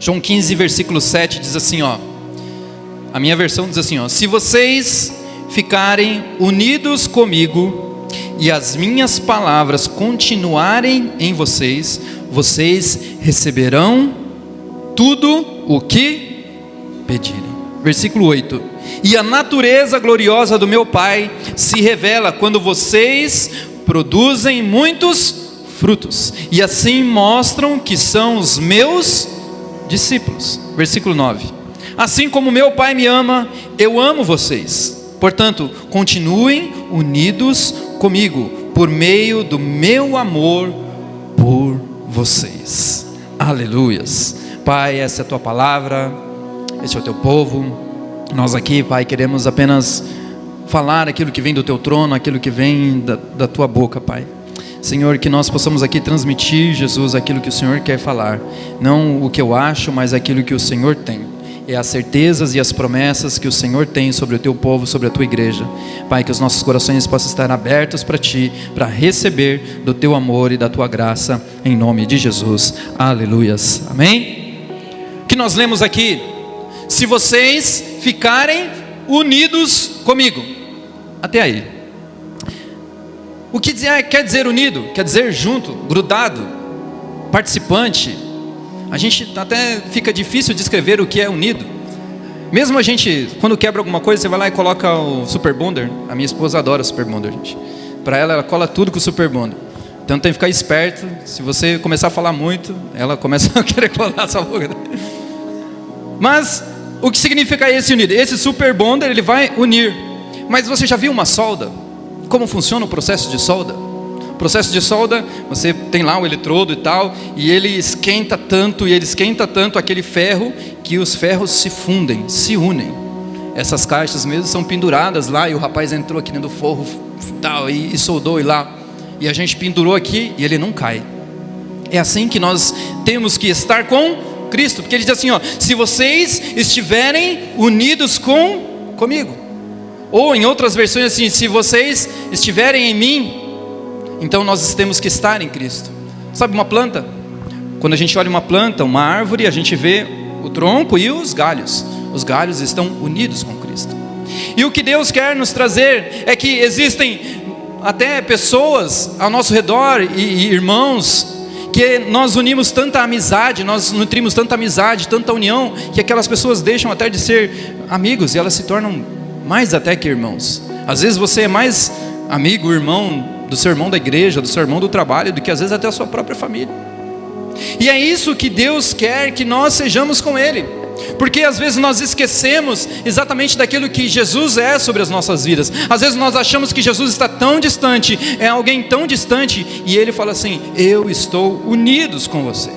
João 15, versículo 7 diz assim, ó. A minha versão diz assim, ó: se vocês ficarem unidos comigo e as minhas palavras continuarem em vocês, vocês receberão tudo o que pedirem. Versículo 8: e a natureza gloriosa do meu Pai se revela quando vocês produzem muitos frutos, e assim mostram que são os meus discípulos. Versículo 9: assim como meu Pai me ama, eu amo vocês. Portanto, continuem unidos comigo por meio do meu amor por vocês. Aleluias. Pai, essa é a tua palavra, esse é o teu povo. Nós aqui, Pai, queremos apenas falar aquilo que vem do teu trono, aquilo que vem da tua boca, Pai. Senhor, que nós possamos aqui transmitir, Jesus, aquilo que o Senhor quer falar. Não o que eu acho, mas aquilo que o Senhor tem. É as certezas e as promessas que o Senhor tem sobre o teu povo, sobre a tua igreja. Pai, que os nossos corações possam estar abertos para ti, para receber do teu amor e da tua graça, em nome de Jesus. Aleluias. Amém? O que nós lemos aqui: se vocês ficarem unidos comigo. Até aí. O que quer dizer unido? Quer dizer junto, grudado, participante. A gente até fica difícil de descrever o que é unido. Mesmo a gente, quando quebra alguma coisa, você vai lá e coloca o Super Bonder. A minha esposa adora Super Bonder, gente. Para ela cola tudo com o Super Bonder. Então tem que ficar esperto. Se você começar a falar muito, ela começa a querer colar a sua boca. Mas o que significa esse unido? Esse Super Bonder, ele vai unir. Mas você já viu uma solda? Como funciona o processo de solda? O processo de solda, você tem lá o eletrodo e tal, e ele esquenta tanto aquele ferro, que os ferros se fundem, se unem. Essas caixas mesmo são penduradas lá, e o rapaz entrou aqui dentro do forro tal, e soldou e lá, e a gente pendurou aqui, e ele não cai. É assim que nós temos que estar com Cristo, porque ele diz assim, ó: se vocês estiverem unidos comigo. Ou em outras versões assim: se vocês estiverem em mim, então nós temos que estar em Cristo. Sabe uma planta? Quando a gente olha uma planta, uma árvore, a gente vê o tronco e os galhos. Os galhos estão unidos com Cristo. E o que Deus quer nos trazer é que existem até pessoas ao nosso redor e irmãos, que nós unimos tanta amizade, nós nutrimos tanta amizade, tanta união, que aquelas pessoas deixam até de ser amigos e elas se tornam mais até que irmãos. Às vezes você é mais amigo, irmão do seu irmão da igreja, do seu irmão do trabalho, do que às vezes até a sua própria família. E é isso que Deus quer que nós sejamos com Ele, porque às vezes nós esquecemos exatamente daquilo que Jesus é sobre as nossas vidas. Às vezes nós achamos que Jesus está tão distante, é alguém tão distante, e Ele fala assim: eu estou unidos com você.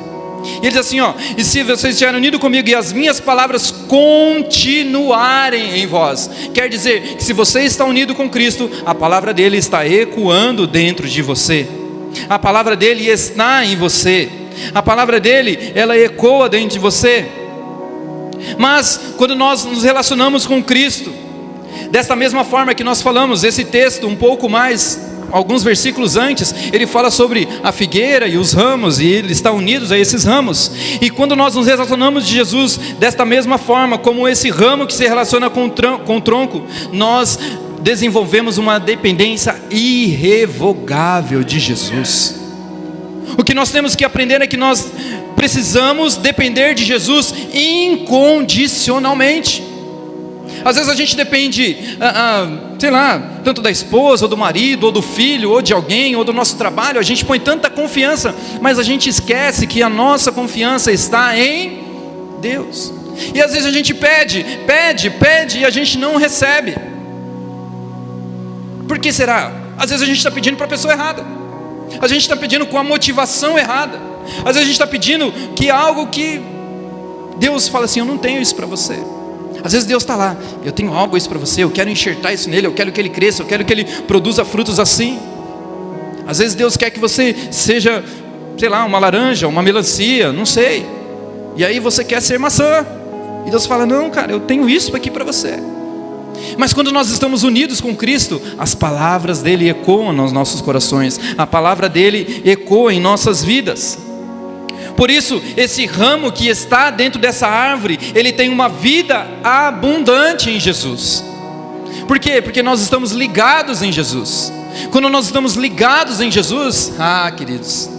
E ele diz assim, ó: e se vocês estiverem unidos comigo e as minhas palavras continuarem em vós. Quer dizer que se você está unido com Cristo, a palavra dele está ecoando dentro de você. A palavra dele está em você. A palavra dele, ela ecoa dentro de você. Mas quando nós nos relacionamos com Cristo, desta mesma forma que nós falamos, esse texto um pouco mais, alguns versículos antes, ele fala sobre a figueira e os ramos, e ele está unidos a esses ramos. E quando nós nos relacionamos de Jesus desta mesma forma, como esse ramo que se relaciona com o tronco, nós desenvolvemos uma dependência irrevogável de Jesus. O que nós temos que aprender é que nós precisamos depender de Jesus incondicionalmente. Às vezes a gente depende, sei lá, tanto da esposa, ou do marido, ou do filho, ou de alguém, ou do nosso trabalho. A gente põe tanta confiança, mas a gente esquece que a nossa confiança está em Deus. E às vezes a gente pede, e a gente não recebe. Por que será? Às vezes a gente está pedindo para a pessoa errada. A gente está pedindo com a motivação errada. Às vezes a gente está pedindo que algo que Deus fala assim: eu não tenho isso para você. Às vezes Deus está lá: eu tenho algo isso para você, eu quero enxertar isso nele, eu quero que ele cresça, eu quero que ele produza frutos assim. Às vezes Deus quer que você seja, sei lá, uma laranja, uma melancia, não sei. E aí você quer ser maçã. E Deus fala: não, cara, eu tenho isso aqui para você. Mas quando nós estamos unidos com Cristo, as palavras dele ecoam nos nossos corações. A palavra dele ecoa em nossas vidas. Por isso, esse ramo que está dentro dessa árvore, ele tem uma vida abundante em Jesus. Por quê? Porque nós estamos ligados em Jesus. Quando nós estamos ligados em Jesus, queridos,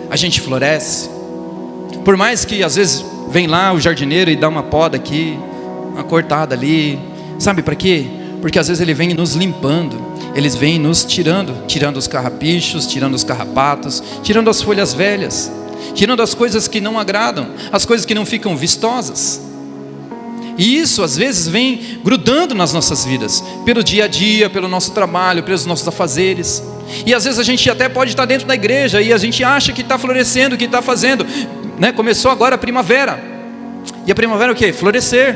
a gente floresce. Por mais que às vezes vem lá o jardineiro e dá uma poda aqui, uma cortada ali. Sabe para quê? Porque às vezes ele vem nos limpando, eles vêm nos tirando os carrapichos, tirando os carrapatos, tirando as folhas velhas, tirando as coisas que não agradam, as coisas que não ficam vistosas. E isso às vezes vem grudando nas nossas vidas, pelo dia a dia, pelo nosso trabalho, pelos nossos afazeres. E às vezes a gente até pode estar dentro da igreja e a gente acha que está florescendo, que está fazendo, né? Começou agora a primavera. E a primavera é o quê? Florescer,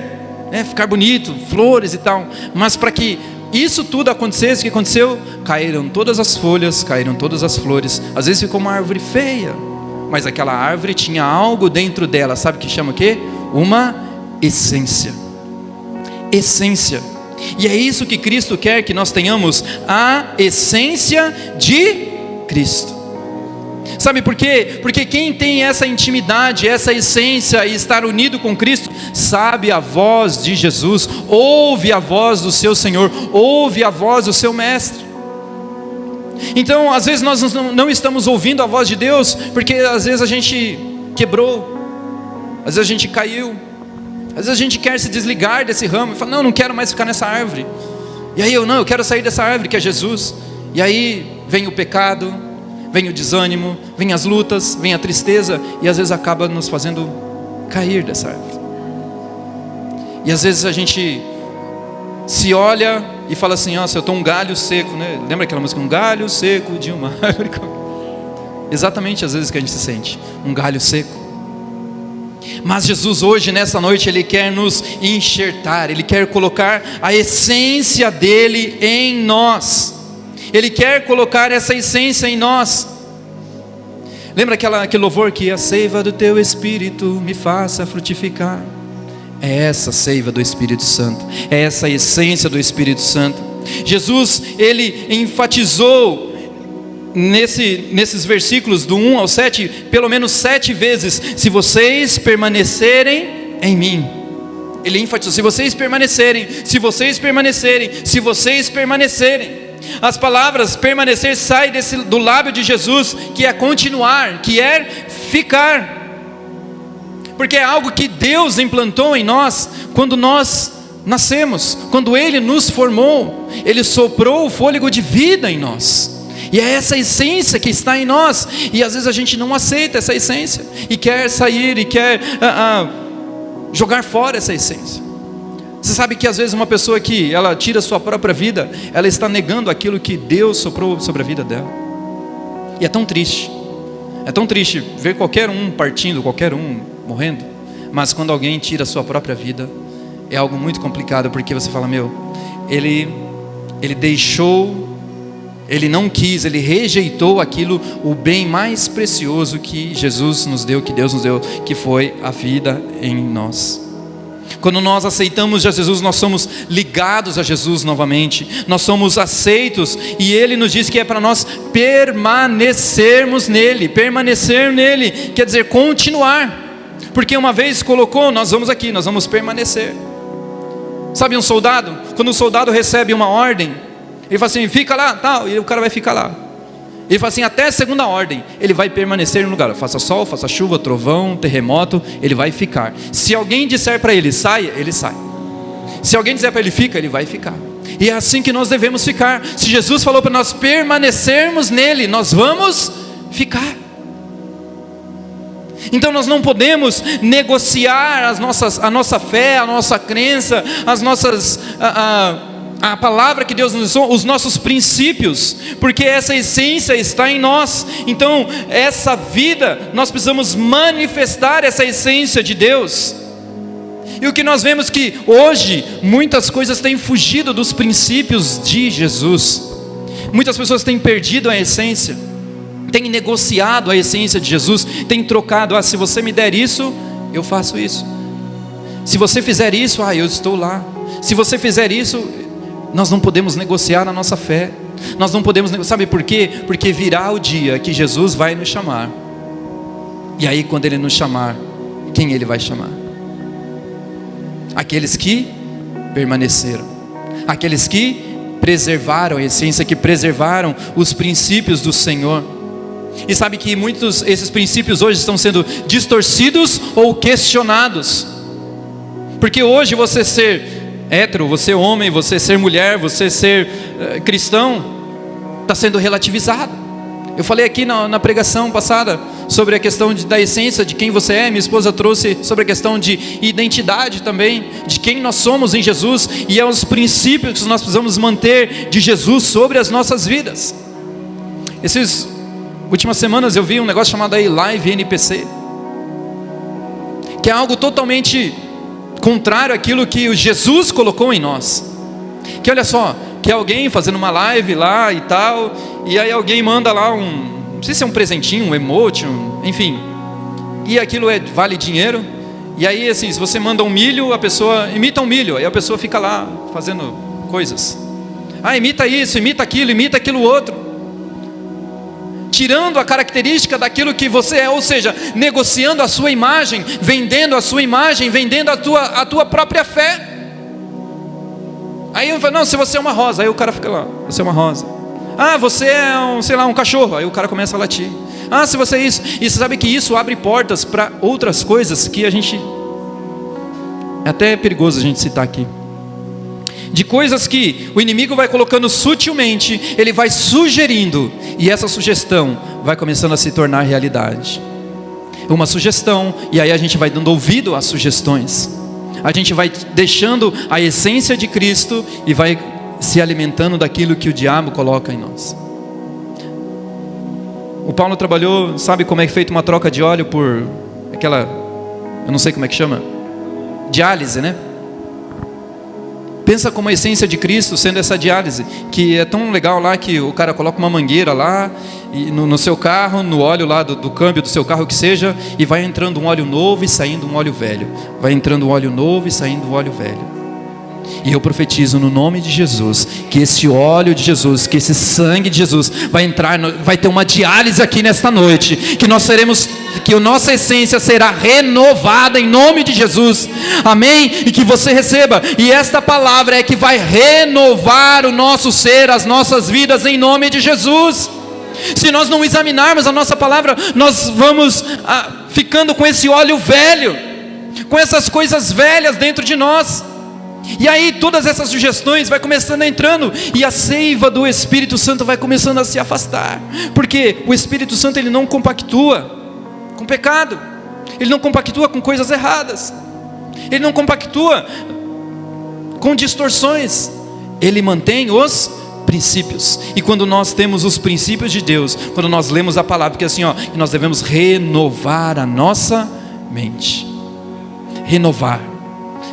né? Ficar bonito, flores e tal. Mas para que isso tudo acontecesse, o que aconteceu? Caíram todas as folhas, caíram todas as flores. Às vezes ficou uma árvore feia, mas aquela árvore tinha algo dentro dela. Sabe o que chama o quê? Uma essência. Essência. E é isso que Cristo quer que nós tenhamos, a essência de Cristo. Sabe por quê? Porque quem tem essa intimidade, essa essência e estar unido com Cristo, sabe a voz de Jesus, ouve a voz do seu Senhor, ouve a voz do seu Mestre. Então às vezes nós não estamos ouvindo a voz de Deus, porque às vezes a gente quebrou, às vezes a gente caiu, às vezes a gente quer se desligar desse ramo e fala, não quero mais ficar nessa árvore. E aí eu quero sair dessa árvore que é Jesus. E aí vem o pecado, vem o desânimo, vem as lutas, vem a tristeza, e às vezes acaba nos fazendo cair dessa árvore. E às vezes a gente se olha e fala assim, nossa, eu estou um galho seco, né? Lembra aquela música, um galho seco de uma árvore? Exatamente às vezes que a gente se sente, um galho seco. Mas Jesus hoje, nessa noite, Ele quer nos enxertar, Ele quer colocar a essência dEle em nós. Ele quer colocar essa essência em nós. Lembra aquele louvor que a seiva do Teu Espírito me faça frutificar? É essa seiva do Espírito Santo, é essa essência do Espírito Santo. Jesus, Ele enfatizou nesses versículos do 1 ao 7, pelo menos 7 vezes, se vocês permanecerem em mim. Ele enfatizou, se vocês permanecerem, se vocês permanecerem, se vocês permanecerem. As palavras permanecer saem do lábio de Jesus, que é continuar, que é ficar, porque é algo que Deus implantou em nós, quando nós nascemos, quando Ele nos formou, Ele soprou o fôlego de vida em nós. E é essa essência que está em nós, e às vezes a gente não aceita essa essência, e quer sair, e quer jogar fora essa essência. Você sabe que às vezes uma pessoa que ela tira a sua própria vida, ela está negando aquilo que Deus soprou sobre a vida dela. E é tão triste ver qualquer um partindo, qualquer um morrendo. Mas quando alguém tira a sua própria vida, é algo muito complicado, porque você fala, ele deixou, ele não quis, ele rejeitou aquilo, o bem mais precioso que Jesus nos deu, que Deus nos deu, que foi a vida em nós. Quando nós aceitamos Jesus, nós somos ligados a Jesus novamente, nós somos aceitos, e Ele nos diz que é para nós permanecermos nele. Permanecer nele quer dizer continuar, porque uma vez colocou, nós vamos permanecer. Sabe um soldado? Quando o soldado recebe uma ordem, ele fala assim, fica lá, tal, e o cara vai ficar lá. Ele fala assim, até a segunda ordem, ele vai permanecer no lugar. Faça sol, faça chuva, trovão, terremoto, ele vai ficar. Se alguém disser para ele, saia, ele sai. Se alguém disser para ele, fica, ele vai ficar. E é assim que nós devemos ficar. Se Jesus falou para nós permanecermos nele, nós vamos ficar. Então nós não podemos negociar a nossa fé, a nossa crença, as nossas... a palavra que Deus nos deu, os nossos princípios, porque essa essência está em nós. Então essa vida, nós precisamos manifestar essa essência de Deus. E o que nós vemos que hoje muitas coisas têm fugido dos princípios de Jesus. Muitas pessoas têm perdido a essência, têm negociado a essência de Jesus, têm trocado, se você me der isso, eu faço isso. Se você fizer isso, eu estou lá. Se você fizer isso, nós não podemos negociar a nossa fé. Nós não podemos negociar, sabe por quê? Porque virá o dia que Jesus vai nos chamar. E aí quando Ele nos chamar, quem Ele vai chamar? Aqueles que permaneceram, aqueles que preservaram a essência, que preservaram os princípios do Senhor. E sabe que muitos esses princípios hoje estão sendo distorcidos ou questionados, porque hoje você ser hétero, você homem, você ser mulher, você ser cristão, está sendo relativizado. Eu falei aqui na pregação passada sobre a questão da essência de quem você é. Minha esposa trouxe sobre a questão de identidade também, de quem nós somos em Jesus, e é os princípios que nós precisamos manter de Jesus sobre as nossas vidas. Essas últimas semanas eu vi um negócio chamado aí Live NPC, que é algo totalmente contrário àquilo que o Jesus colocou em nós. Que olha só, que é alguém fazendo uma live lá e tal, e aí alguém manda lá não sei se é um presentinho, um emoji, enfim, e aquilo vale dinheiro. E aí assim, se você manda um milho, a pessoa imita um milho, aí a pessoa fica lá fazendo coisas, imita isso, imita aquilo outro, tirando a característica daquilo que você é, ou seja, negociando a sua imagem, vendendo a sua imagem, vendendo a tua própria fé. Aí eu falo, não, se você é uma rosa, aí o cara fica lá, você é uma rosa. Você é um cachorro, aí o cara começa a latir. Se você é isso, e você sabe que isso abre portas para outras coisas que a gente, é até perigoso a gente citar aqui, de coisas que o inimigo vai colocando sutilmente, ele vai sugerindo, e essa sugestão vai começando a se tornar realidade. Uma sugestão, e aí a gente vai dando ouvido às sugestões, a gente vai deixando a essência de Cristo e vai se alimentando daquilo que o diabo coloca em nós. O Paulo trabalhou, sabe como é feita uma troca de óleo por aquela, eu não sei como é que chama, diálise, né? Pensa como a essência de Cristo sendo essa diálise, que é tão legal lá que o cara coloca uma mangueira lá e no seu carro, no óleo lá do câmbio do seu carro que seja, e vai entrando um óleo novo e saindo um óleo velho, vai entrando um óleo novo e saindo um óleo velho. E eu profetizo no nome de Jesus, que esse óleo de Jesus, que esse sangue de Jesus vai entrar, vai ter uma diálise aqui nesta noite, que a nossa essência será renovada em nome de Jesus, amém? E que você receba, e esta palavra é que vai renovar o nosso ser, as nossas vidas em nome de Jesus. Se nós não examinarmos a nossa palavra, nós vamos ficando com esse óleo velho, com essas coisas velhas dentro de nós. E aí todas essas sugestões vai começando entrando, e a seiva do Espírito Santo vai começando a se afastar, porque o Espírito Santo ele não compactua com pecado, ele não compactua com coisas erradas, ele não compactua com distorções, ele mantém os princípios. E quando nós temos os princípios de Deus, quando nós lemos a palavra, que é assim, que nós devemos renovar a nossa mente, renovar.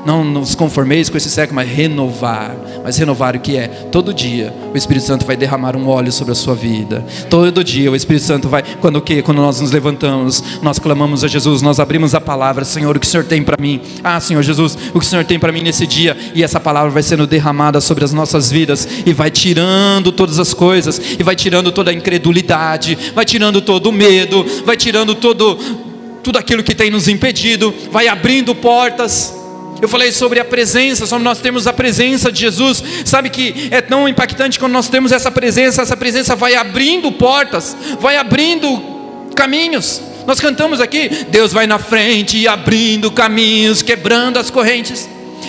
Não nos conformeis com esse século, mas renovar. Mas renovar o que é? Todo dia o Espírito Santo vai derramar um óleo sobre a sua vida. Todo dia o Espírito Santo vai, quando nós nos levantamos, nós clamamos a Jesus, nós abrimos a palavra, Senhor, o que o Senhor tem para mim? Senhor Jesus, o que o Senhor tem para mim nesse dia? E essa palavra vai sendo derramada sobre as nossas vidas, e vai tirando todas as coisas, e vai tirando toda a incredulidade, vai tirando todo o medo, vai tirando tudo aquilo que tem nos impedido, vai abrindo portas. Eu falei sobre a presença, sobre nós termos a presença de Jesus. Sabe que é tão impactante quando nós temos essa presença vai abrindo portas, vai abrindo caminhos. Nós cantamos aqui, Deus vai na frente e abrindo caminhos, quebrando as correntes.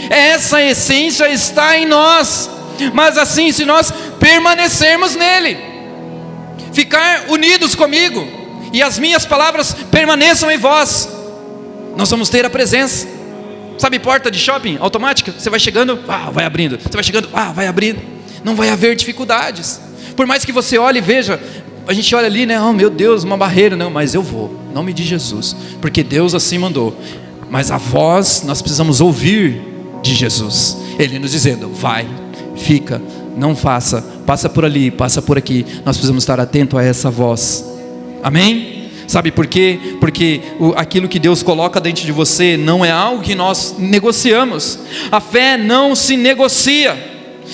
Essa essência está em nós, mas assim, se nós permanecermos nele, ficar unidos comigo, e as minhas palavras permaneçam em vós, nós vamos ter a presença. Sabe porta de shopping automática? Você vai chegando, vai abrindo. Você vai chegando, vai abrindo. Não vai haver dificuldades. Por mais que você olhe e veja, a gente olha ali, né? Oh meu Deus, uma barreira. Não, mas eu vou, em nome de Jesus, porque Deus assim mandou. Mas a voz, nós precisamos ouvir de Jesus. Ele nos dizendo, vai, fica, não faça, passa por ali, passa por aqui. Nós precisamos estar atentos a essa voz. Amém? Sabe por quê? Porque aquilo que Deus coloca dentro de você não é algo que nós negociamos. A fé não se negocia.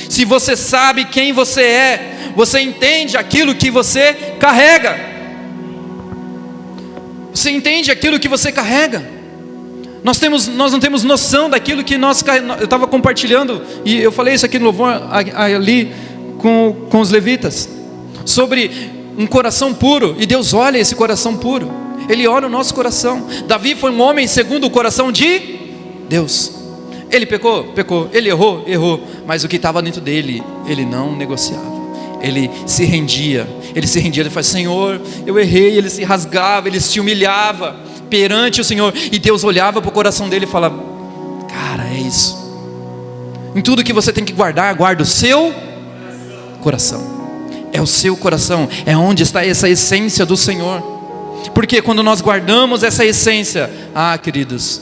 Se você sabe quem você é, você entende aquilo que você carrega. Você entende aquilo que você carrega? Nós não temos noção daquilo que nós carregamos. Eu estava compartilhando, e eu falei isso aqui no louvor, ali com os levitas, sobre um coração puro, e Deus olha esse coração puro, Ele olha o nosso coração. Davi foi um homem segundo o coração de Deus. Ele pecou, ele errou, mas o que estava dentro dele, ele não negociava. Ele se rendia, ele fala: Senhor, eu errei. Ele se rasgava, ele se humilhava perante o Senhor, e Deus olhava para o coração dele e falava: cara, é isso. Em tudo que você tem que guardar, guarda o seu coração. É o seu coração, é onde está essa essência do Senhor. Porque quando nós guardamos essa essência, queridos,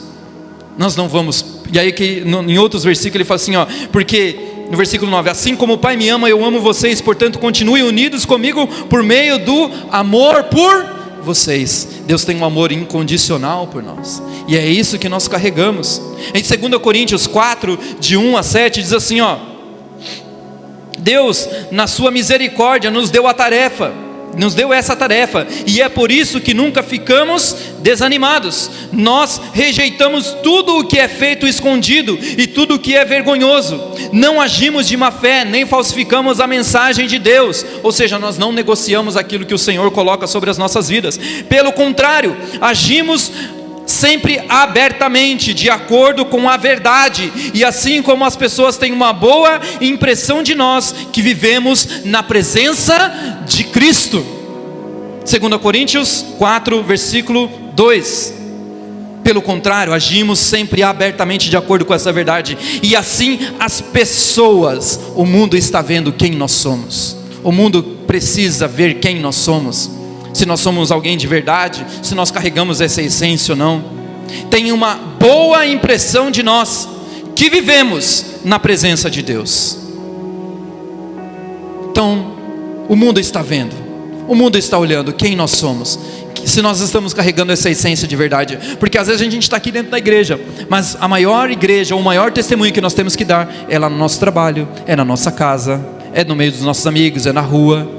nós não vamos. E aí que em outros versículos ele fala assim, porque no versículo 9: assim como o Pai me ama, eu amo vocês, portanto continuem unidos comigo por meio do amor por vocês. Deus tem um amor incondicional por nós, e é isso que nós carregamos. Em 2 Coríntios 4, de 1 a 7, diz assim, Deus, na sua misericórdia, nos deu essa tarefa, e é por isso que nunca ficamos desanimados. Nós rejeitamos tudo o que é feito escondido e tudo o que é vergonhoso. Não agimos de má fé, nem falsificamos a mensagem de Deus. Ou seja, nós não negociamos aquilo que o Senhor coloca sobre as nossas vidas. Pelo contrário, agimos sempre abertamente, de acordo com a verdade, e assim como as pessoas têm uma boa impressão de nós, que vivemos na presença de Cristo. 2 Coríntios 4, versículo 2: pelo contrário, agimos sempre abertamente de acordo com essa verdade, e assim as pessoas, o mundo está vendo quem nós somos. O mundo precisa ver quem nós somos, se nós somos alguém de verdade, se nós carregamos essa essência ou não. Tem uma boa impressão de nós, que vivemos na presença de Deus. Então, o mundo está vendo, o mundo está olhando quem nós somos, se nós estamos carregando essa essência de verdade. Porque às vezes a gente está aqui dentro da igreja, mas a maior igreja, o maior testemunho que nós temos que dar, é lá no nosso trabalho, é na nossa casa, é no meio dos nossos amigos, é na rua,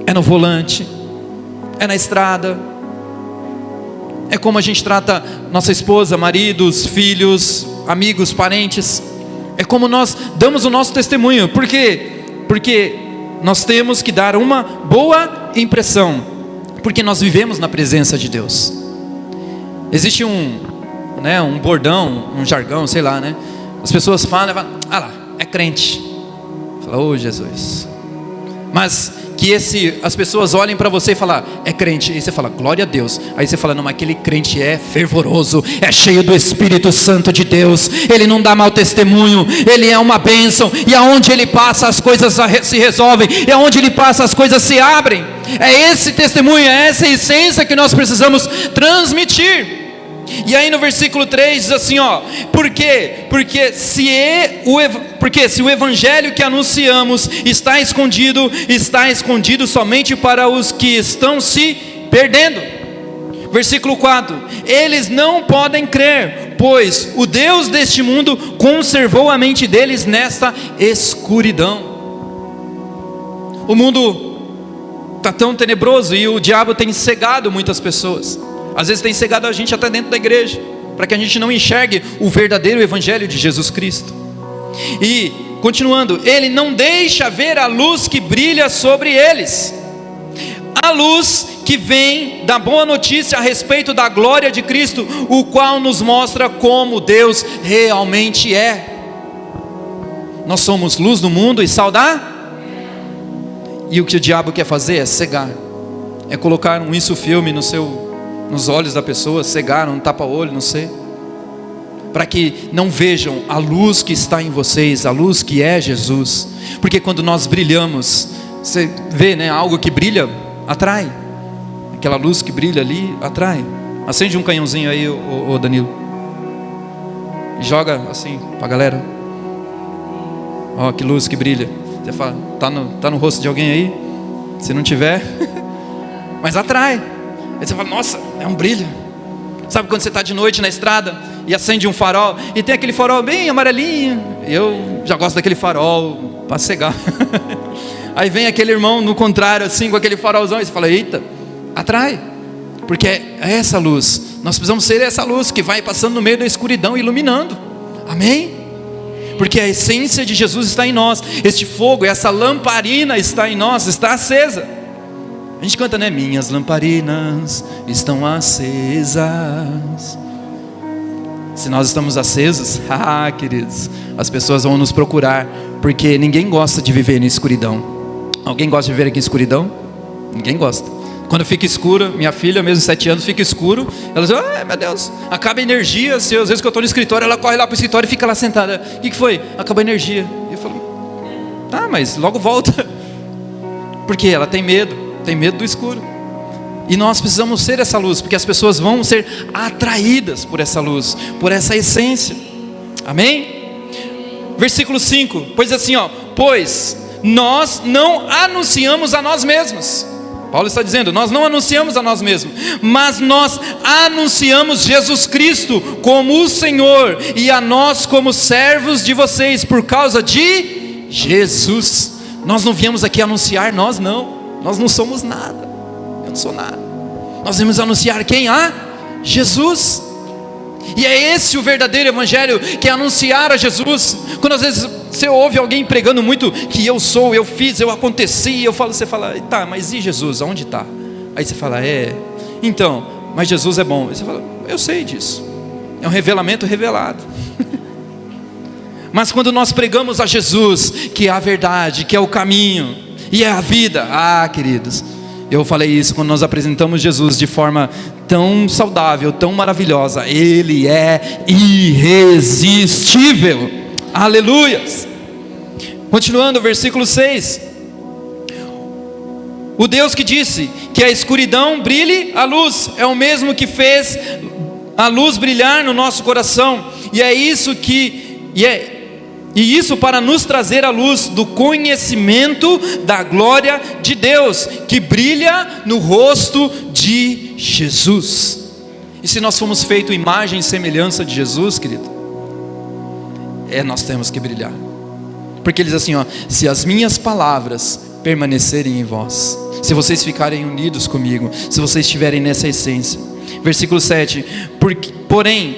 é no volante, é na estrada, é como a gente trata nossa esposa, maridos, filhos, amigos, parentes. É como nós damos o nosso testemunho. Por quê? Porque nós temos que dar uma boa impressão, porque nós vivemos na presença de Deus. Existe um bordão, um jargão, sei lá, né? As pessoas falam, lá, é crente. Fala, Jesus. Mas que as pessoas olhem para você e falam, é crente. Aí você fala, glória a Deus. Aí você fala, não, mas aquele crente é fervoroso, é cheio do Espírito Santo de Deus, ele não dá mau testemunho, ele é uma bênção, e aonde ele passa as coisas se resolvem, e aonde ele passa as coisas se abrem. É esse testemunho, é essa essência que nós precisamos transmitir. E aí no versículo 3 diz assim, por quê? Porque se o evangelho que anunciamos está escondido somente para os que estão se perdendo. Versículo 4: eles não podem crer, pois o Deus deste mundo conservou a mente deles nesta escuridão. O mundo está tão tenebroso, e o diabo tem cegado muitas pessoas. Às vezes tem cegado a gente até dentro da igreja, para que a gente não enxergue o verdadeiro evangelho de Jesus Cristo. E continuando, ele não deixa ver a luz que brilha sobre eles, a luz que vem da boa notícia a respeito da glória de Cristo, o qual nos mostra como Deus realmente é. Nós somos luz do mundo e sal da... E o que o diabo quer fazer é cegar, é colocar um insufilme nos olhos da pessoa, cegar, um tapa-olho, não sei, para que não vejam a luz que está em vocês, a luz que é Jesus. Porque quando nós brilhamos, você vê, né, algo que brilha, atrai. Aquela luz que brilha ali, atrai. Acende um canhãozinho aí, ô Danilo, e joga assim para a galera. Ó, que luz que brilha. Você fala, tá no rosto de alguém aí? Se não tiver, mas atrai. Aí você fala, nossa, é um brilho. Sabe quando você está de noite na estrada e acende um farol, e tem aquele farol bem amarelinho? Eu já gosto daquele farol para cegar. Aí vem aquele irmão no contrário, assim, com aquele farolzão, e você fala, eita, atrai. porque é essa luz. Nós precisamos ser essa luz que vai passando no meio da escuridão, iluminando. Amém? Porque a essência de Jesus está em nós. Este fogo, essa lamparina está em nós, está acesa. A gente canta, né? Minhas lamparinas estão acesas. Se nós estamos acesos, queridos, as pessoas vão nos procurar, porque ninguém gosta de viver na escuridão. Alguém gosta de viver aqui em escuridão? Ninguém gosta. Quando fica escuro, minha filha, mesmo 7 anos, fica escuro, ela diz, meu Deus, acaba a energia. Às vezes que eu estou no escritório, ela corre lá para o escritório e fica lá sentada. O que foi? Acabou a energia. E eu falo, tá, mas logo volta. Porque ela tem medo do escuro. E nós precisamos ser essa luz, porque as pessoas vão ser atraídas por essa luz, por essa essência. Amém? Versículo 5, pois assim, pois nós não anunciamos a nós mesmos. Paulo está dizendo, nós não anunciamos a nós mesmos, mas nós anunciamos Jesus Cristo como o Senhor, e a nós como servos de vocês, por causa de Jesus. Nós não viemos aqui anunciar nós não somos nada. Eu não sou nada. Nós vamos anunciar quem? Jesus. E é esse o verdadeiro evangelho, que é anunciar a Jesus. Quando às vezes você ouve alguém pregando muito que eu sou, eu fiz, eu aconteci, você fala, tá, mas e Jesus, aonde está? Aí você fala, então, mas Jesus é bom. Aí você fala, eu sei disso, é um revelamento revelado. Mas quando nós pregamos a Jesus, que é a verdade, que é o caminho e é a vida, queridos, eu falei isso quando nós apresentamos Jesus de forma tão saudável, tão maravilhosa. Ele é irresistível. Aleluias. Continuando, versículo 6. O Deus que disse que a escuridão brilhe a luz, é o mesmo que fez a luz brilhar no nosso coração. E isso para nos trazer a luz do conhecimento da glória de Deus, que brilha no rosto de Jesus. E se nós fomos feitos imagem e semelhança de Jesus, querido, nós temos que brilhar. Porque ele diz assim, se as minhas palavras permanecerem em vós, se vocês ficarem unidos comigo, se vocês estiverem nessa essência. Versículo 7, porém,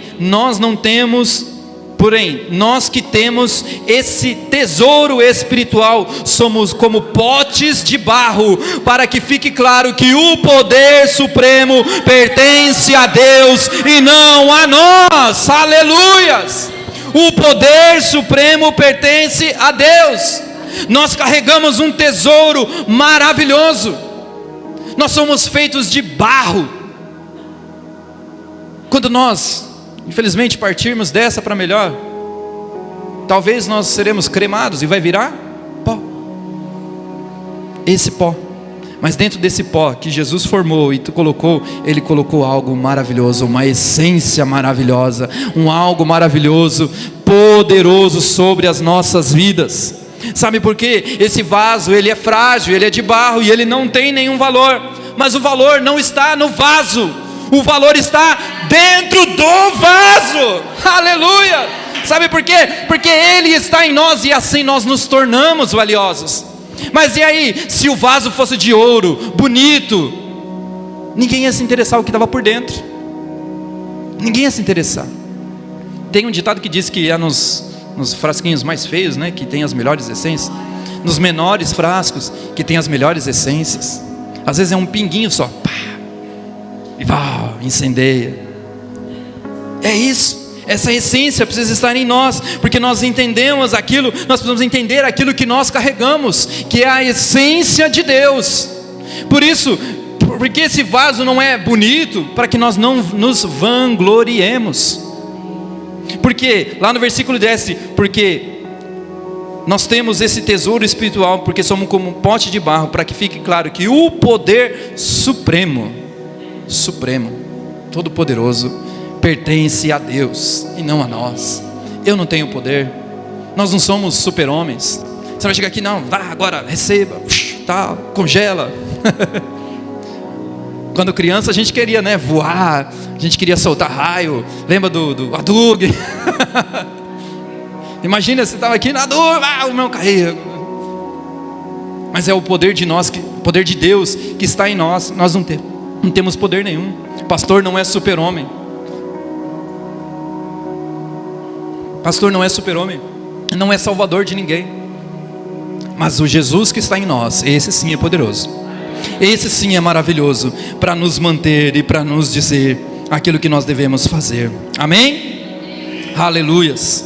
nós que temos esse tesouro espiritual, somos como potes de barro, para que fique claro que o poder supremo pertence a Deus e não a nós. Aleluias! O poder supremo pertence a Deus. Nós carregamos um tesouro maravilhoso. Nós somos feitos de barro. Quando nós, infelizmente, partirmos dessa para melhor, talvez nós seremos cremados e vai virar pó. Esse pó. Mas dentro desse pó que Jesus formou e colocou, Ele colocou algo maravilhoso, uma essência maravilhosa, algo maravilhoso, poderoso sobre as nossas vidas. Sabe por quê? Esse vaso, ele é frágil, ele é de barro e ele não tem nenhum valor. Mas o valor não está no vaso, o valor está dentro do vaso. Aleluia! Sabe por quê? Porque Ele está em nós e assim nós nos tornamos valiosos. Mas e aí, se o vaso fosse de ouro, bonito, ninguém ia se interessar o que estava por dentro. Ninguém ia se interessar. Tem um ditado que diz que é nos frasquinhos mais feios, né, que tem as melhores essências. Nos menores frascos que tem as melhores essências. Às vezes é um pinguinho só, pá, e incendeia. É isso. Essa essência precisa estar em nós, porque nós entendemos aquilo, nós precisamos entender aquilo que nós carregamos, que é a essência de Deus. Por isso, porque esse vaso não é bonito, para que nós não nos vangloriemos. Porque, lá no versículo 10, porque nós temos esse tesouro espiritual, porque somos como um pote de barro, para que fique claro que o poder supremo, todo poderoso, pertence a Deus e não a nós. Eu não tenho poder, nós não somos super-homens. Você vai chegar aqui, não, vá agora, receba, tal, congela. Quando criança a gente queria, né, voar, a gente queria soltar raio. Lembra do Hadouken? Imagina, você estava aqui na o meu caía. Mas é o poder de nós, o poder de Deus que está em nós. Nós não temos. Não temos poder nenhum. Pastor não é super-homem. Pastor não é super-homem. Não é salvador de ninguém. Mas o Jesus que está em nós, esse sim é poderoso. Esse sim é maravilhoso para nos manter e para nos dizer aquilo que nós devemos fazer. Amém? Aleluias.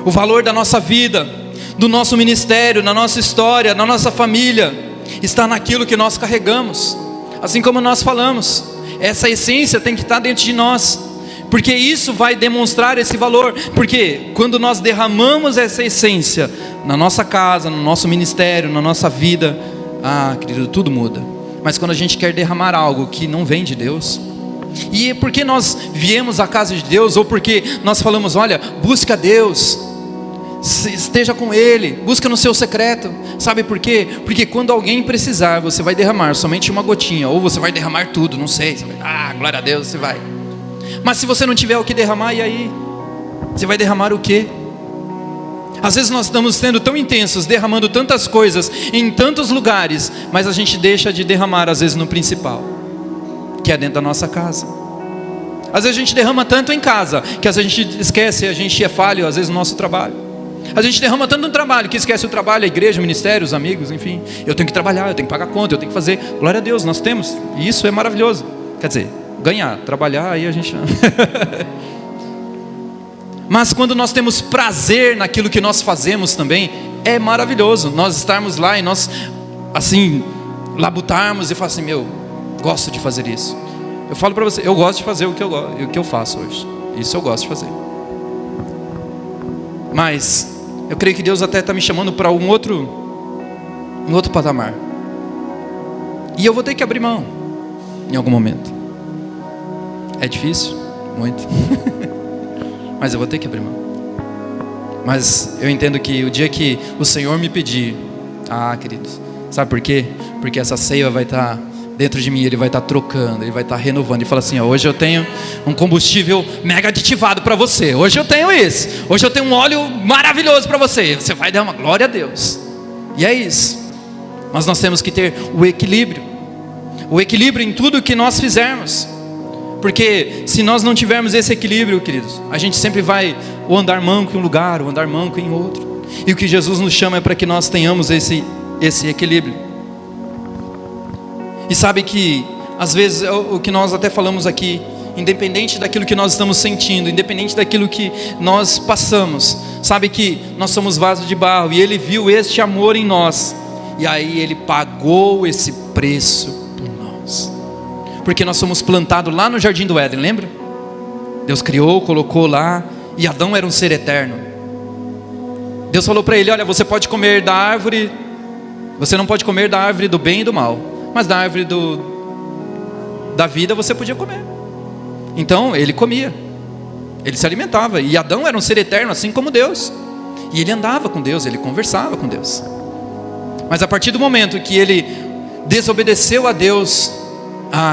O valor da nossa vida, do nosso ministério, na nossa história, na nossa família, está naquilo que nós carregamos. Assim como nós falamos, essa essência tem que estar dentro de nós, porque isso vai demonstrar esse valor. Porque quando nós derramamos essa essência na nossa casa, no nosso ministério, na nossa vida, querido, tudo muda. Mas quando a gente quer derramar algo que não vem de Deus, e porque nós viemos à casa de Deus, ou porque nós falamos, olha, busca Deus, esteja com Ele, busca no seu secreto. Sabe por quê? Porque quando alguém precisar, você vai derramar somente uma gotinha, ou você vai derramar tudo, não sei, você vai, glória a Deus, você vai. Mas se você não tiver o que derramar, e aí? Você vai derramar o quê? Às vezes nós estamos sendo tão intensos, derramando tantas coisas em tantos lugares, mas a gente deixa de derramar às vezes no principal, que é dentro da nossa casa. Às vezes a gente derrama tanto em casa, que às vezes a gente esquece, a gente é falho às vezes no nosso trabalho. A gente derrama tanto no trabalho, que esquece o trabalho, a igreja, o ministério, os amigos, enfim. Eu tenho que trabalhar, eu tenho que pagar conta, eu tenho que fazer. Glória a Deus, nós temos, e isso é maravilhoso. Quer dizer, ganhar, trabalhar, aí a gente... Mas quando nós temos prazer naquilo que nós fazemos também, é maravilhoso. Nós estarmos lá e nós, assim, labutarmos e falar assim, gosto de fazer isso. Eu falo para você, eu gosto de fazer o que eu faço hoje. Isso eu gosto de fazer. Mas eu creio que Deus até está me chamando para um outro patamar. E eu vou ter que abrir mão em algum momento. É difícil, muito. Mas eu vou ter que abrir mão. Mas eu entendo que o dia que o Senhor me pedir, queridos, sabe por quê? Porque essa seiva vai estar dentro de mim, Ele vai estar trocando, Ele vai estar renovando. E fala assim, hoje eu tenho um combustível mega aditivado para você. Hoje eu tenho isso. Hoje eu tenho um óleo maravilhoso para você. Você vai dar uma glória a Deus. E é isso. Mas nós temos que ter o equilíbrio. O equilíbrio em tudo que nós fizermos. Porque se nós não tivermos esse equilíbrio, queridos, a gente sempre vai ou andar manco em um lugar, ou andar manco em outro. E o que Jesus nos chama é para que nós tenhamos esse equilíbrio. E sabe que, às vezes, o que nós até falamos aqui, independente daquilo que nós estamos sentindo, independente daquilo que nós passamos, sabe que nós somos vasos de barro, e Ele viu este amor em nós, e aí Ele pagou esse preço por nós. Porque nós somos plantados lá no Jardim do Éden, lembra? Deus criou, colocou lá, e Adão era um ser eterno. Deus falou para ele, olha, você pode comer da árvore, você não pode comer da árvore do bem e do mal, mas da árvore da vida você podia comer. Então ele comia, ele se alimentava, e Adão era um ser eterno assim como Deus, e ele andava com Deus, ele conversava com Deus. Mas a partir do momento que ele desobedeceu a Deus,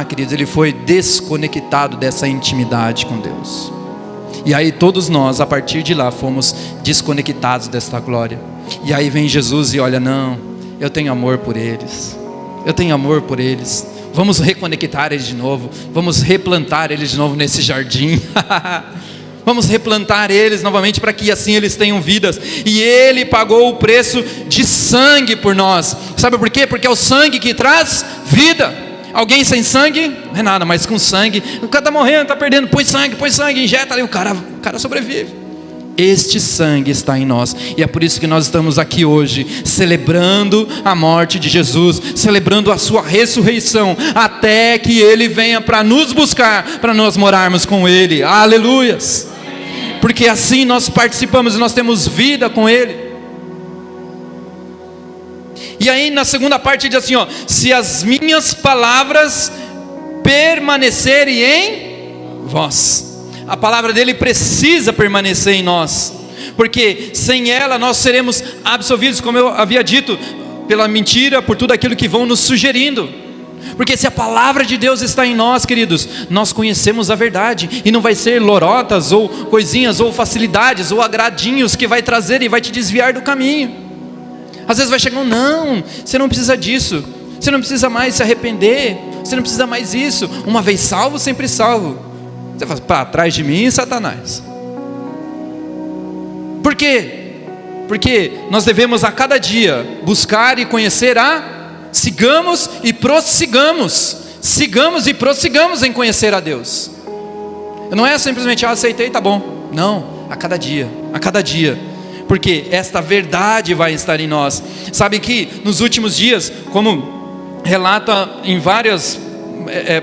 queridos, ele foi desconectado dessa intimidade com Deus. E aí todos nós, a partir de lá, fomos desconectados desta glória. E aí vem Jesus e olha, não, eu tenho amor por eles. Eu tenho amor por eles. Vamos reconectar eles de novo. Vamos replantar eles de novo nesse jardim. Vamos replantar eles novamente para que assim eles tenham vidas. E Ele pagou o preço de sangue por nós. Sabe por quê? Porque é o sangue que traz vida. Alguém sem sangue, não é nada, mas com sangue, o cara está morrendo, está perdendo, põe sangue, injeta ali, o cara sobrevive. Este sangue está em nós, e é por isso que nós estamos aqui hoje, celebrando a morte de Jesus, celebrando a sua ressurreição, até que Ele venha para nos buscar, para nós morarmos com Ele, aleluias, porque assim nós participamos e nós temos vida com Ele. E aí na segunda parte diz assim, se as minhas palavras permanecerem em vós. A palavra dele precisa permanecer em nós, porque sem ela nós seremos absolvidos, como eu havia dito, pela mentira, por tudo aquilo que vão nos sugerindo. Porque se a palavra de Deus está em nós, queridos, nós conhecemos a verdade, e não vai ser lorotas, ou coisinhas, ou facilidades, ou agradinhos que vai trazer e vai te desviar do caminho. Às vezes vai chegar não, você não precisa disso, você não precisa mais se arrepender, Você não precisa mais isso. Uma vez salvo, sempre salvo. Você fala, para trás de mim, Satanás. Por quê? Porque nós devemos a cada dia buscar e conhecer sigamos e prossigamos. Sigamos e prossigamos em conhecer a Deus. Não é simplesmente, aceitei, tá bom. Não, a cada dia. Porque esta verdade vai estar em nós. Sabe que nos últimos dias, como relata em várias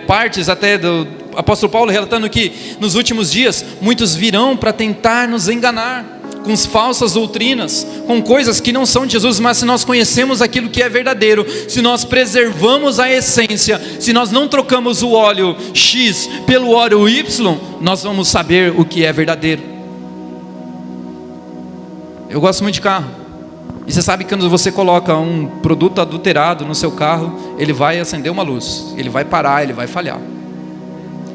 partes até do apóstolo Paulo, relatando que nos últimos dias, muitos virão para tentar nos enganar, com falsas doutrinas, com coisas que não são de Jesus. Mas se nós conhecemos aquilo que é verdadeiro, se nós preservamos a essência, se nós não trocamos o óleo X pelo óleo Y, nós vamos saber o que é verdadeiro. Eu gosto muito de carro, e você sabe que quando você coloca um produto adulterado no seu carro, ele vai acender uma luz, ele vai parar, ele vai falhar.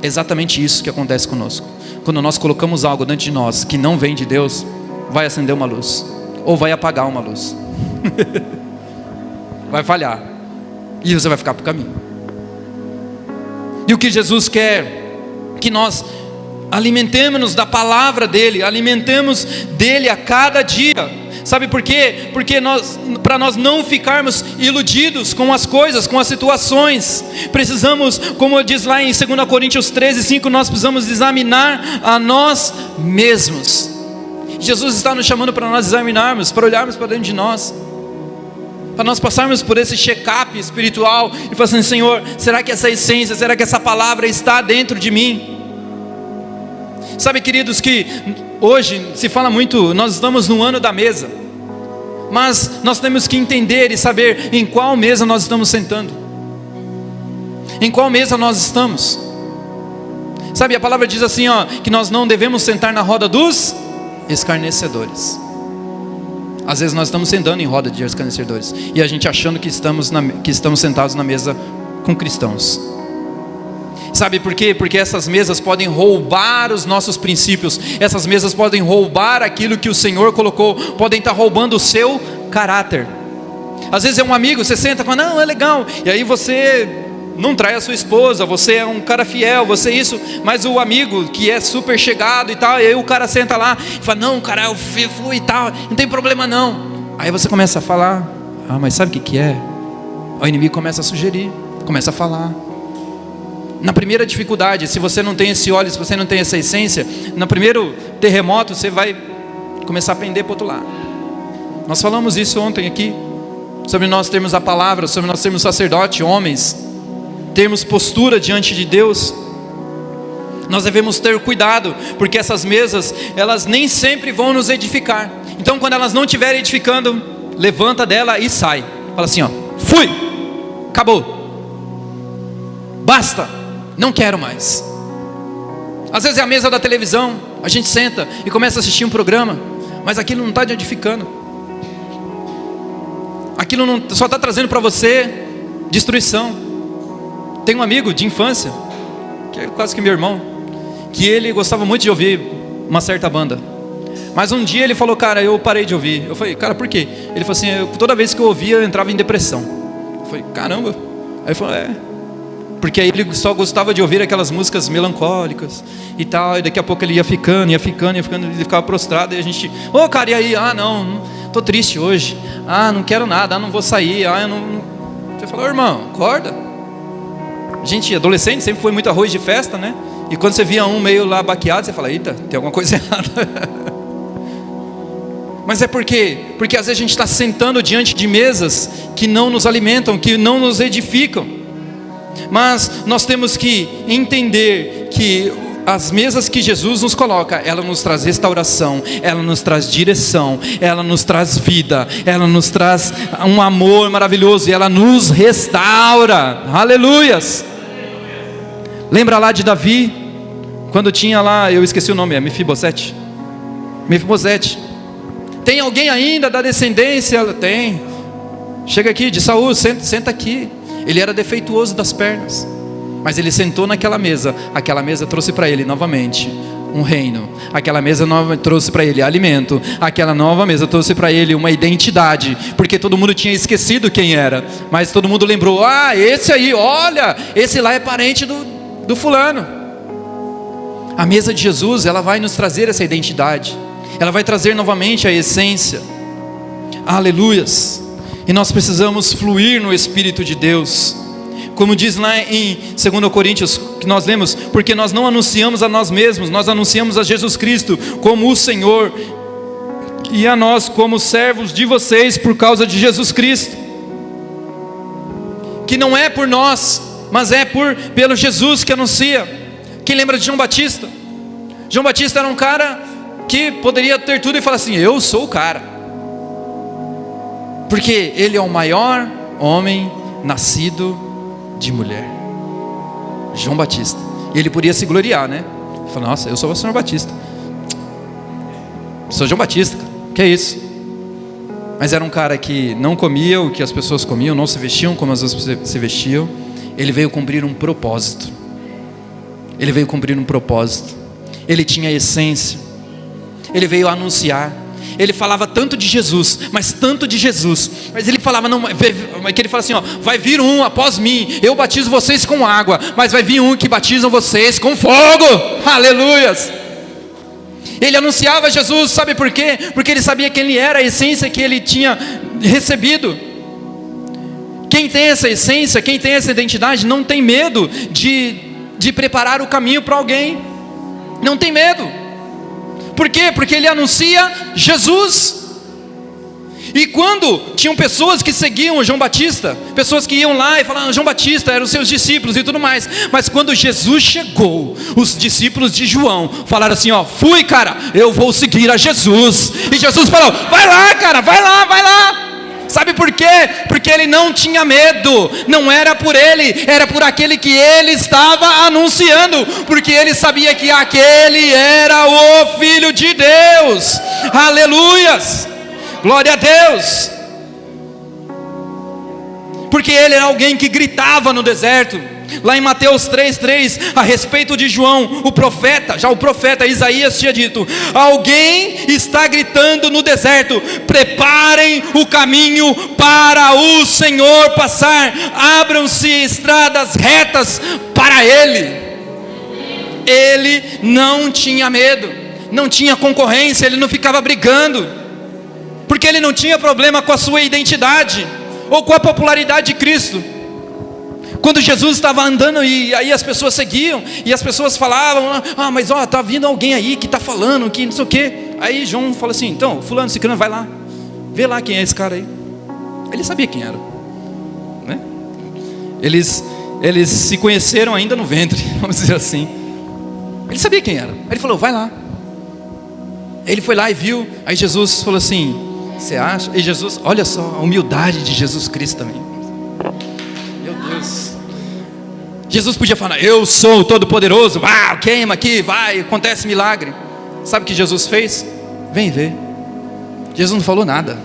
É exatamente isso que acontece conosco. Quando nós colocamos algo dentro de nós que não vem de Deus, vai acender uma luz, ou vai apagar uma luz. Vai falhar, e você vai ficar para o caminho. E o que Jesus quer? Que nós alimentemos-nos da palavra dEle, alimentemos dEle a cada dia. Sabe por quê? Porque para nós não ficarmos iludidos com as coisas, com as situações, precisamos, como diz lá em 2 Coríntios 13:5, nós precisamos examinar a nós mesmos. Jesus está nos chamando para nós examinarmos, para olharmos para dentro de nós, para nós passarmos por esse check-up espiritual e falar assim, Senhor, será que essa essência, será que essa palavra está dentro de mim? Sabe, queridos, que hoje se fala muito, nós estamos no ano da mesa, mas nós temos que entender e saber em qual mesa nós estamos sentando, em qual mesa nós estamos. Sabe, a palavra diz assim, que nós não devemos sentar na roda dos escarnecedores. Às vezes nós estamos sentando em roda de escarnecedores, e a gente achando que estamos sentados na mesa com cristãos. Sabe por quê? Porque essas mesas podem roubar os nossos princípios, essas mesas podem roubar aquilo que o Senhor colocou, podem estar roubando o seu caráter. Às vezes é um amigo, você senta e fala, não, é legal, e aí você não trai a sua esposa, você é um cara fiel, você isso, mas o amigo que é super chegado e tal, e aí o cara senta lá e fala, não, cara, eu fui e tal, não tem problema não. Aí você começa a falar, mas sabe o que é? O inimigo começa a sugerir, começa a falar. Na primeira dificuldade, se você não tem esse óleo, se você não tem essa essência, no primeiro terremoto você vai começar a pender para o outro lado. Nós falamos isso ontem aqui, sobre nós termos a palavra, sobre nós termos sacerdote, homens, termos postura diante de Deus. Nós devemos ter cuidado, porque essas mesas, elas nem sempre vão nos edificar. Então quando elas não estiverem edificando, levanta dela e sai. Fala assim, fui, acabou, basta. Não quero mais. Às vezes é a mesa da televisão, a gente senta e começa a assistir um programa, mas aquilo não está te edificando, aquilo não, só está trazendo para você destruição. Tem um amigo de infância, que é quase que meu irmão, que ele gostava muito de ouvir uma certa banda, mas um dia ele falou, cara, eu parei de ouvir. Eu falei, cara, por quê? Ele falou assim, toda vez que eu ouvia eu entrava em depressão. Eu falei, caramba. Aí ele falou, porque aí ele só gostava de ouvir aquelas músicas melancólicas e tal, e daqui a pouco ele ia ficando, ele ficava prostrado, e a gente, cara, e aí? Não, tô triste hoje, não quero nada, não vou sair, eu não... Você falou, irmão, acorda. A gente, adolescente, sempre foi muito arroz de festa, né? E quando você via um meio lá baqueado, você fala, eita, tem alguma coisa errada. Mas é por quê? Porque às vezes a gente está sentando diante de mesas que não nos alimentam, que não nos edificam. Mas nós temos que entender que as mesas que Jesus nos coloca, ela nos traz restauração, ela nos traz direção, ela nos traz vida, ela nos traz um amor maravilhoso, e ela nos restaura. Aleluias! Lembra lá de Davi, quando tinha lá, eu esqueci o nome, é Mefibosete. Tem alguém ainda da descendência? Tem. Chega aqui, de Saul, senta aqui. Ele era defeituoso das pernas, mas ele sentou naquela mesa. Aquela mesa trouxe para ele novamente um reino. Aquela mesa nova trouxe para ele alimento. Aquela nova mesa trouxe para ele uma identidade, porque todo mundo tinha esquecido quem era, mas todo mundo lembrou: ah, esse aí, olha, esse lá é parente do fulano. A mesa de Jesus, ela vai nos trazer essa identidade, ela vai trazer novamente a essência. Aleluias. E nós precisamos fluir no Espírito de Deus, como diz lá em 2 Coríntios, que nós lemos: porque nós não anunciamos a nós mesmos, nós anunciamos a Jesus Cristo como o Senhor, e a nós como servos de vocês por causa de Jesus Cristo. Que não é por nós, mas é pelo Jesus que anuncia. Quem lembra de João Batista? João Batista era um cara que poderia ter tudo e falar assim: eu sou o cara, porque ele é o maior homem nascido de mulher. João Batista. E ele podia se gloriar, né? Ele falou: nossa, eu sou o João Batista. Sou João Batista, que é isso? Mas era um cara que não comia o que as pessoas comiam, não se vestiam como as pessoas se vestiam. Ele veio cumprir um propósito. Ele veio cumprir um propósito. Ele tinha essência. Ele veio anunciar. Ele falava tanto de Jesus, mas tanto de Jesus, mas ele falava, não, que ele fala assim, ó: vai vir um após mim, eu batizo vocês com água, mas vai vir um que batiza vocês com fogo. Aleluias. Ele anunciava Jesus, sabe por quê? Porque ele sabia quem ele era, a essência que ele tinha recebido. Quem tem essa essência, quem tem essa identidade, não tem medo de preparar o caminho para alguém. Não tem medo. Por quê? Porque ele anuncia Jesus. E quando tinham pessoas que seguiam João Batista, pessoas que iam lá e falavam: João Batista eram os seus discípulos e tudo mais, mas quando Jesus chegou, os discípulos de João falaram assim: ó, fui, cara, eu vou seguir a Jesus. E Jesus falou: vai lá, cara, vai lá, vai lá. Sabe por quê? Porque ele não tinha medo. Não era por ele, era por aquele que ele estava anunciando, porque ele sabia que aquele era o Filho de Deus. Aleluias, glória a Deus. Porque ele era alguém que gritava no deserto. Lá em Mateus 3:3, a respeito de João, o profeta Isaías tinha dito: alguém está gritando no deserto, preparem o caminho para o Senhor passar, abram-se estradas retas para Ele. Ele não tinha medo, não tinha concorrência, ele não ficava brigando, porque ele não tinha problema com a sua identidade, ou com a popularidade de Cristo. Quando Jesus estava andando e aí as pessoas seguiam, e as pessoas falavam: ah, mas ó, tá vindo alguém aí que está falando, que não sei o quê. Aí João fala assim: então, fulano, ciclano, vai lá, vê lá quem é esse cara aí. Ele sabia quem era, né? Eles se conheceram ainda no ventre, vamos dizer assim. Ele sabia quem era. Ele falou: vai lá. Ele foi lá e viu. Aí Jesus falou assim: você acha? E Jesus, olha só a humildade de Jesus Cristo também. Meu Deus. Jesus podia falar: eu sou o Todo-Poderoso, queima aqui, vai, acontece milagre. Sabe o que Jesus fez? Vem ver. Jesus não falou nada.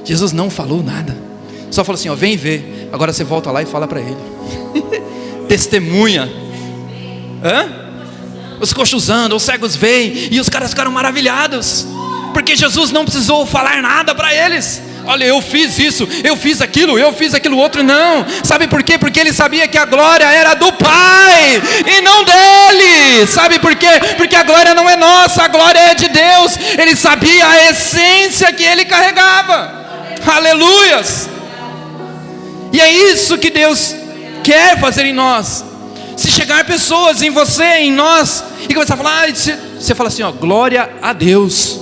Jesus não falou nada. Só falou assim: ó, vem ver. Agora você volta lá e fala para ele. Testemunha. Os coxos andam, os cegos veem, e os caras ficaram maravilhados, porque Jesus não precisou falar nada para eles. Olha, eu fiz isso, eu fiz aquilo outro. Não, sabe por quê? Porque ele sabia que a glória era do Pai e não dele. Sabe por quê? Porque a glória não é nossa, a glória é de Deus. Ele sabia a essência que ele carregava. Aleluias. E é isso que Deus quer fazer em nós. Se chegar pessoas em você, em nós, e começar a falar, você fala assim, ó, glória a Deus.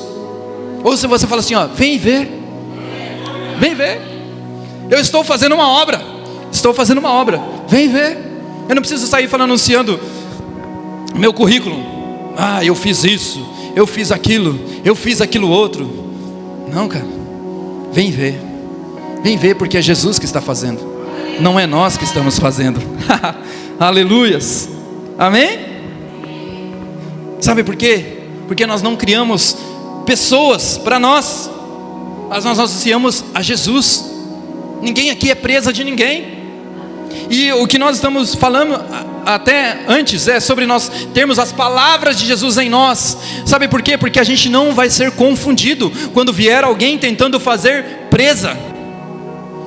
Ou se você fala assim, ó, vem ver. Vem ver. Eu estou fazendo uma obra. Vem ver. Eu não preciso sair falando, anunciando meu currículo. Eu fiz isso, eu fiz aquilo outro. Não, cara. Vem ver. Vem ver, porque é Jesus que está fazendo. Não é nós que estamos fazendo. Aleluias. Amém? Sabe por quê? Porque nós não criamos pessoas para nós, mas nós associamos a Jesus. Ninguém aqui é presa de ninguém. E o que nós estamos falando até antes, é sobre nós termos as palavras de Jesus em nós. Sabe por quê? Porque a gente não vai ser confundido quando vier alguém tentando fazer presa,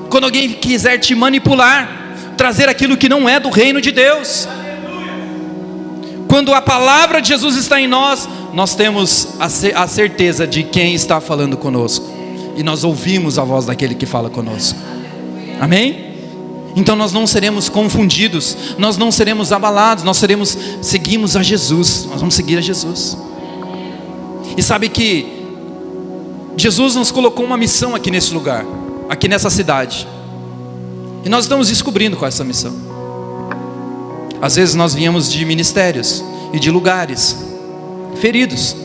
quando alguém quiser te manipular, trazer aquilo que não é do reino de Deus. Quando a palavra de Jesus está em nós, nós temos a certeza de quem está falando conosco, e nós ouvimos a voz daquele que fala conosco. Amém? Então nós não seremos confundidos, nós não seremos abalados, nós seguimos a Jesus, nós vamos seguir a Jesus. E sabe que Jesus nos colocou uma missão aqui nesse lugar, aqui nessa cidade, e nós estamos descobrindo qual é essa missão. Às vezes nós viemos de ministérios e de lugares feridos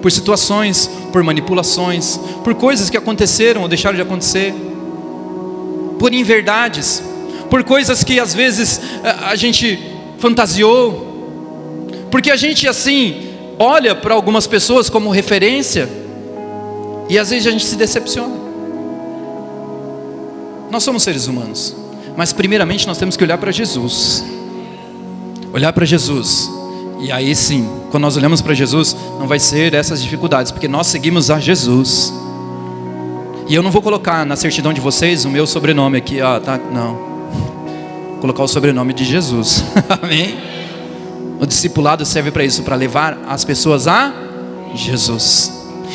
por situações, por manipulações, por coisas que aconteceram ou deixaram de acontecer, por inverdades, por coisas que às vezes a gente fantasiou, porque a gente assim olha para algumas pessoas como referência e às vezes a gente se decepciona. Nós somos seres humanos, mas primeiramente nós temos que olhar para Jesus. Olhar para Jesus, e aí sim, quando nós olhamos para Jesus, não vai ser essas dificuldades, porque nós seguimos a Jesus. E eu não vou colocar na certidão de vocês o meu sobrenome aqui, tá? Não, vou colocar o sobrenome de Jesus. Amém? O discipulado serve para isso, para levar as pessoas a Jesus.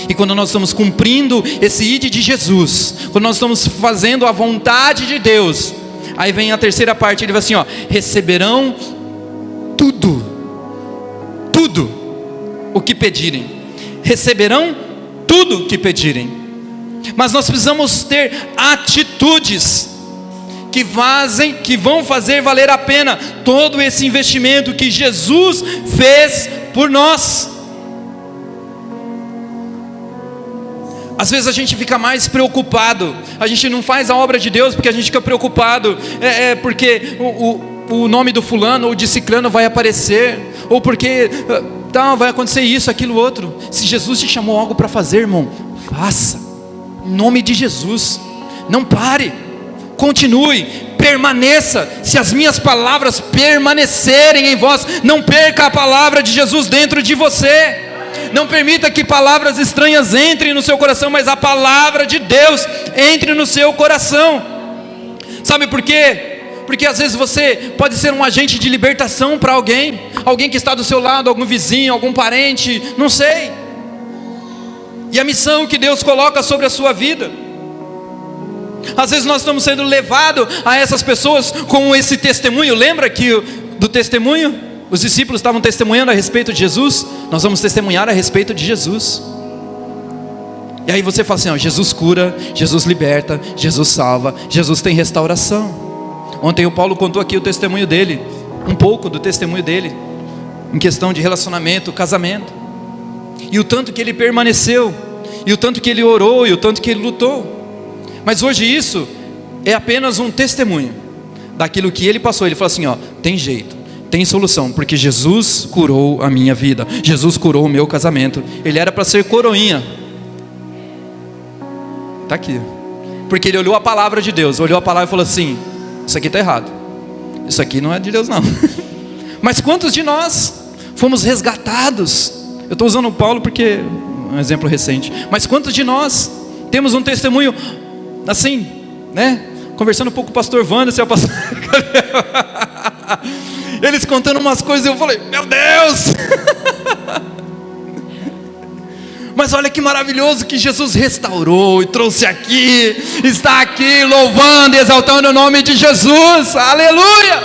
E quando nós estamos cumprindo esse ide de Jesus, quando nós estamos fazendo a vontade de Deus, aí vem a terceira parte, ele vai assim, receberão tudo o que pedirem. Receberão tudo o que pedirem. Mas nós precisamos ter atitudes que vão fazer valer a pena todo esse investimento que Jesus fez por nós. Às vezes a gente fica mais preocupado, a gente não faz a obra de Deus porque a gente fica preocupado, porque o nome do fulano ou de ciclano vai aparecer, ou porque vai acontecer isso, aquilo, outro. Se Jesus te chamou algo para fazer, irmão, faça, em nome de Jesus. Não pare, continue, permaneça. Se as minhas palavras permanecerem em vós, não perca a palavra de Jesus dentro de você. Não permita que palavras estranhas entrem no seu coração, mas a palavra de Deus entre no seu coração. Sabe por quê? Porque às vezes você pode ser um agente de libertação para alguém que está do seu lado, algum vizinho, algum parente, não sei. E a missão que Deus coloca sobre a sua vida, às vezes nós estamos sendo levados a essas pessoas com esse testemunho. Lembra que do testemunho? Os discípulos estavam testemunhando a respeito de Jesus. Nós vamos testemunhar a respeito de Jesus. E aí você fala assim, Jesus cura, Jesus liberta, Jesus salva, Jesus tem restauração. Ontem o Paulo contou aqui o testemunho dele, um pouco do testemunho dele, em questão de relacionamento, casamento, e o tanto que ele permaneceu, e o tanto que ele orou, e o tanto que ele lutou. Mas hoje isso é apenas um testemunho daquilo que ele passou. Ele falou assim, tem jeito, tem solução, porque Jesus curou a minha vida, Jesus curou o meu casamento. Ele era para ser coroinha, está aqui, porque ele olhou a palavra de Deus, olhou a palavra e falou assim, isso aqui está errado, isso aqui não é de Deus não. Mas quantos de nós fomos resgatados? Eu estou usando o Paulo porque é um exemplo recente. Mas quantos de nós temos um testemunho assim, né? Conversando um pouco com o pastor Wander, seu pastor eles contando umas coisas, eu falei, meu Deus. Mas olha que maravilhoso que Jesus restaurou e trouxe aqui, está aqui louvando e exaltando o nome de Jesus, aleluia.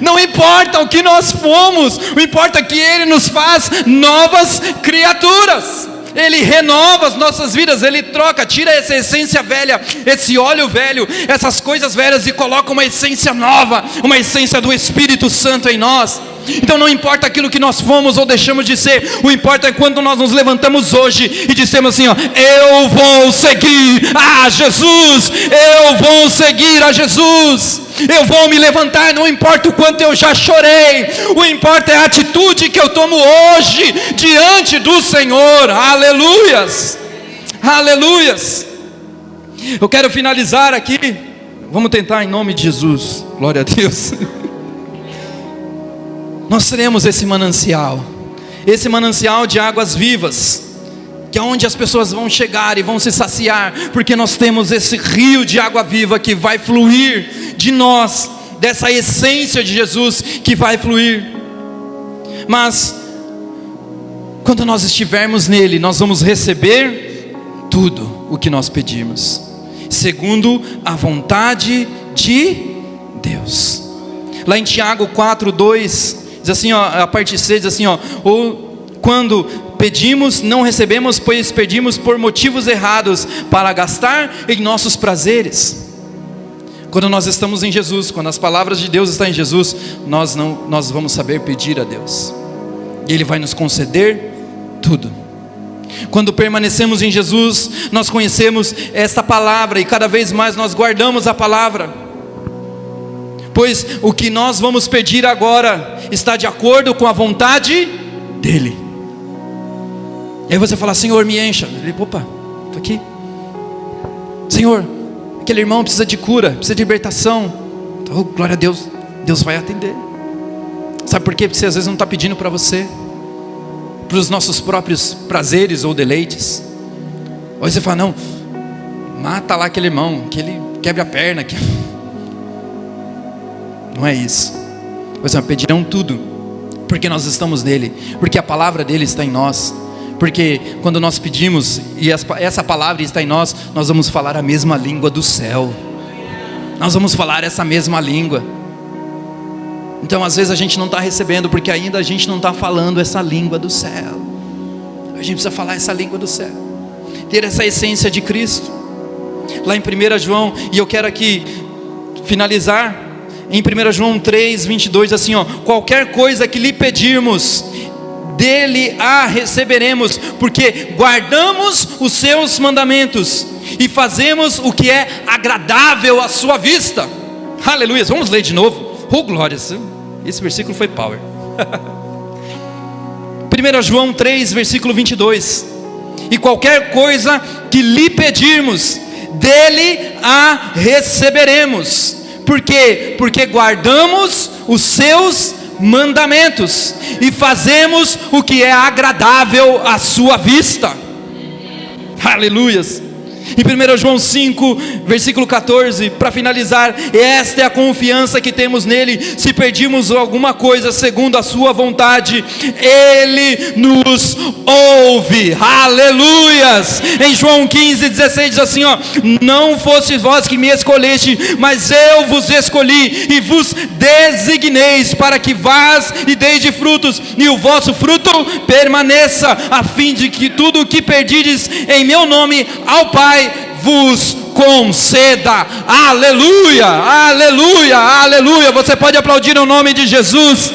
Não importa o que nós fomos, o importa é que Ele nos faz novas criaturas. Ele renova as nossas vidas, Ele troca, tira essa essência velha, esse óleo velho, essas coisas velhas e coloca uma essência nova, uma essência do Espírito Santo em nós. Então não importa aquilo que nós fomos ou deixamos de ser, o importa é quando nós nos levantamos hoje e dissemos assim, eu vou seguir a Jesus, eu vou seguir a Jesus, eu vou me levantar, não importa o quanto eu já chorei, o importa é a atitude que eu tomo hoje diante do Senhor. Aleluias, aleluias. Eu quero finalizar aqui, vamos tentar em nome de Jesus, glória a Deus. nós teremos esse manancial de águas vivas, que é onde as pessoas vão chegar e vão se saciar, porque nós temos esse rio de água viva que vai fluir de nós, dessa essência de Jesus que vai fluir. Mas quando nós estivermos nele, nós vamos receber tudo o que nós pedirmos, segundo a vontade de Deus. Lá em Tiago 4:2 diz assim, ó, a parte C diz assim, ó: ou quando pedimos, não recebemos, pois pedimos por motivos errados, para gastar em nossos prazeres. Quando nós estamos em Jesus, quando as palavras de Deus estão em Jesus, nós vamos saber pedir a Deus, e Ele vai nos conceder tudo. Quando permanecemos em Jesus, nós conhecemos esta palavra, e cada vez mais nós guardamos a palavra, pois o que nós vamos pedir agora está de acordo com a vontade dEle. E aí você fala: Senhor, me encha. Ele: opa, estou aqui. Senhor, aquele irmão precisa de cura, precisa de libertação. Oh, glória a Deus, Deus vai atender. Sabe por quê? Porque você às vezes não está pedindo para você, para os nossos próprios prazeres ou deleites. Ou você fala: não, mata lá aquele irmão, que ele quebre a perna. Não é isso. Você vai pedirão tudo, porque nós estamos nele, porque a palavra dele está em nós. Porque quando nós pedimos e essa palavra está em nós, nós vamos falar a mesma língua do céu. Nós vamos falar essa mesma língua. Então às vezes a gente não está recebendo, porque ainda a gente não está falando essa língua do céu. A gente precisa falar essa língua do céu, ter essa essência de Cristo. Lá em 1 João, e eu quero aqui finalizar em 1 João 3:22, assim, ó: qualquer coisa que lhe pedirmos, dele a receberemos, porque guardamos os seus mandamentos e fazemos o que é agradável à sua vista. Aleluia. Vamos ler de novo. Oh, glórias. Esse versículo foi power. 1 João 3, versículo 22: e qualquer coisa que lhe pedirmos, dele a receberemos. Por quê? Porque guardamos os seus mandamentos e fazemos o que é agradável à sua vista. Aleluias. Em 1 João 5, versículo 14, para finalizar: esta é a confiança que temos nele, se pedirmos alguma coisa segundo a sua vontade, ele nos ouve. Aleluias. Em João 15:16 diz assim, ó: não fosse vós que me escolheste, mas eu vos escolhi e vos designeis para que vás e deis de frutos, e o vosso fruto permaneça, a fim de que tudo o que pedirdes em meu nome ao Pai vos conceda. Aleluia, aleluia, aleluia. Você pode aplaudir o nome de Jesus.